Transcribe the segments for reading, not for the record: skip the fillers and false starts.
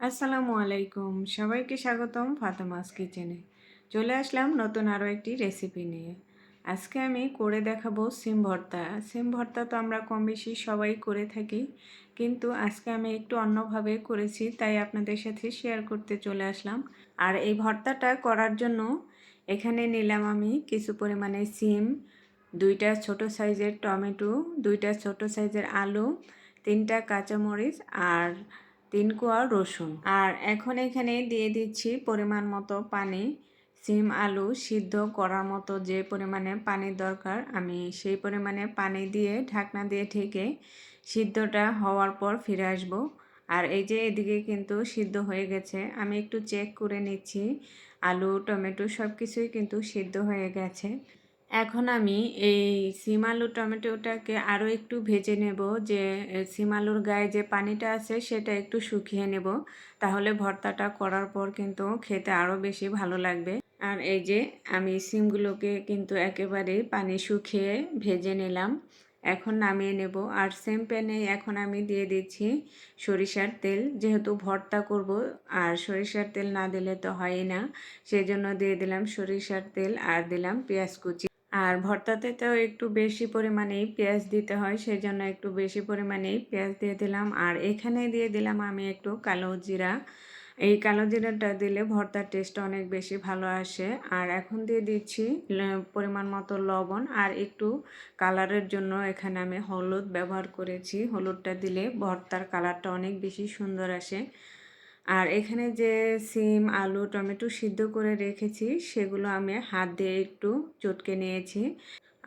আসসালামু আলাইকুম, সবাইকে স্বাগতম ফাতেমাস কিচেনে। চলে আসলাম নতুন আরও একটি রেসিপি নিয়ে। আজকে আমি করে দেখাবো সিম ভর্তা। সিম ভর্তা তো আমরা কম বেশি সবাই করে থাকি, কিন্তু আজকে আমি একটু অন্যভাবে করেছি, তাই আপনাদের সাথে শেয়ার করতে চলে আসলাম। আর এই ভর্তাটা করার জন্য এখানে নিলাম আমি কিছু পরিমাণে সিম, 2টা ছোট সাইজের টমেটো, 2টা ছোট সাইজের আলু, 3টা কাঁচামরিচ আর 3 কোয়া রসুন। আর এখন এখানে দিয়ে দিচ্ছি পরিমাণ মতো পানি। সিম আলু সিদ্ধ করার মতো যে পরিমাণে পানির দরকার, আমি সেই পরিমাণে পানি দিয়ে ঢাকনা দিয়ে ঢেকে সিদ্ধটা হওয়ার পর ফিরে আসব। আর এই যে এদিকে কিন্তু সিদ্ধ হয়ে গেছে, আমি একটু চেক করে নিচ্ছি। আলু টমেটো সব কিছুই কিন্তু সিদ্ধ হয়ে গেছে। এখন আমি এই সিম আলু টমেটোটাকে আরও একটু ভেজে নেব, যে সিম আলুর গায়ে যে পানিটা আছে সেটা একটু শুকিয়ে নেব, তাহলে ভর্তাটা করার পর কিন্তু খেতে আরও বেশি ভালো লাগবে। আর এই যে আমি সিমগুলোকে কিন্তু একেবারে পানি শুকিয়ে ভেজে নিলাম, এখন নামিয়ে নেব। আর সেম প্যানে এখন আমি দিয়ে দিচ্ছি সরিষার তেল, যেহেতু ভর্তা করব আর সরিষার তেল না দিলে তো হয়ই না, সেজন্য দিয়ে দিলাম সরিষার তেল আর দিলাম পেঁয়াজ কুচি। আর ভর্তাতে তো একটু বেশি পরিমাণেই পেঁয়াজ দিতে হয়, সেই জন্য একটু বেশি পরিমাণেই পেঁয়াজ দিয়ে দিলাম। আর এখানে দিয়ে দিলাম আমি একটু কালো জিরা। এই কালো জিরাটা দিলে ভর্তার টেস্ট অনেক বেশি ভালো আসে। আর এখন দিয়ে দিচ্ছি পরিমাণ মতো লবণ, আর একটু কালারের জন্য এখানে আমি হলুদ ব্যবহার করেছি। হলুদটা দিলে ভর্তার কালারটা অনেক বেশি সুন্দর আসে। আর এখানে যে সিম আলু টমেটো সিদ্ধ করে রেখেছি সেগুলো আমি হাত দিয়ে একটু চটকে নিয়েছি।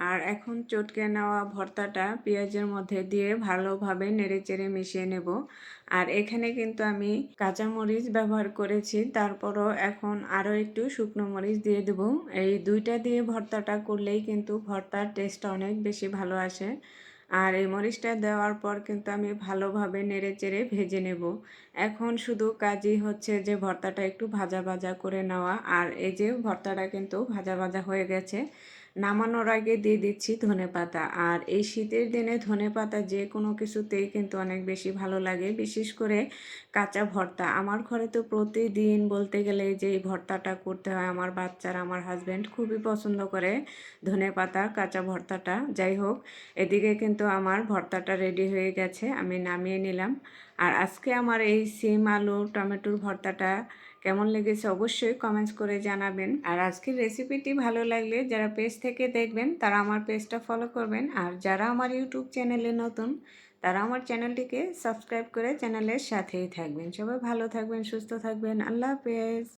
আর এখন চটকে নেওয়া ভর্তাটা পেঁয়াজের মধ্যে দিয়ে ভালোভাবে নেড়েচেড়ে মিশিয়ে নেব। আর এখানে কিন্তু আমি কাঁচামরিচ ব্যবহার করেছি, তারপরও এখন আরও একটু শুকনো মরিচ দিয়ে দেবো। এই দুইটা দিয়ে ভর্তাটা করলেই কিন্তু ভর্তার টেস্টটা অনেক বেশি ভালো আসে। আর এই মরিচটা দেওয়ার পর কিন্তু আমি ভালোভাবে নেড়েচেড়ে ভেজে নেব। এখন শুধু কাজই হচ্ছে যে ভর্তাটা একটু ভাজা ভাজা করে নেওয়া। আর এই যে ভর্তাটা কিন্তু ভাজা ভাজা হয়ে গেছে, নামানোর আগে দিয়ে দিচ্ছি ধনেপাতা। আর এই শীতের দিনে ধনেপাতা যে কোনো কিছুতেই কিন্তু অনেক বেশি ভালো লাগে, বিশেষ করে কাঁচা ভর্তা। আমার ঘরে তো প্রতিদিন বলতে গেলে যে এই ভর্তাটা করতে হয়, আমার বাচ্চারা আমার হাজব্যান্ড খুবই পছন্দ করে ধনেপাতার কাঁচা ভর্তাটা। যাই হোক, এদিকে কিন্তু আমার ভর্তাটা রেডি হয়ে গেছে, আমি নামিয়ে নিলাম। আর আজকে আমার এই সিম আলু টমেটোর ভর্তাটা কেমন লেগেছে অবশ্যই কমেন্টস করে জানাবেন। আর আজকের রেসিপিটি ভালো লাগলে যারা পেজ থেকে দেখবেন তারা আমার পেজটা ফলো করবেন, আর যারা আমার ইউটিউব চ্যানেলে নতুন তারা আমার চ্যানেলটিকে সাবস্ক্রাইব করে চ্যানেলের সাথেই থাকবেন। সবাই ভালো থাকবেন, সুস্থ থাকবেন। আল্লাহ হাফেজ।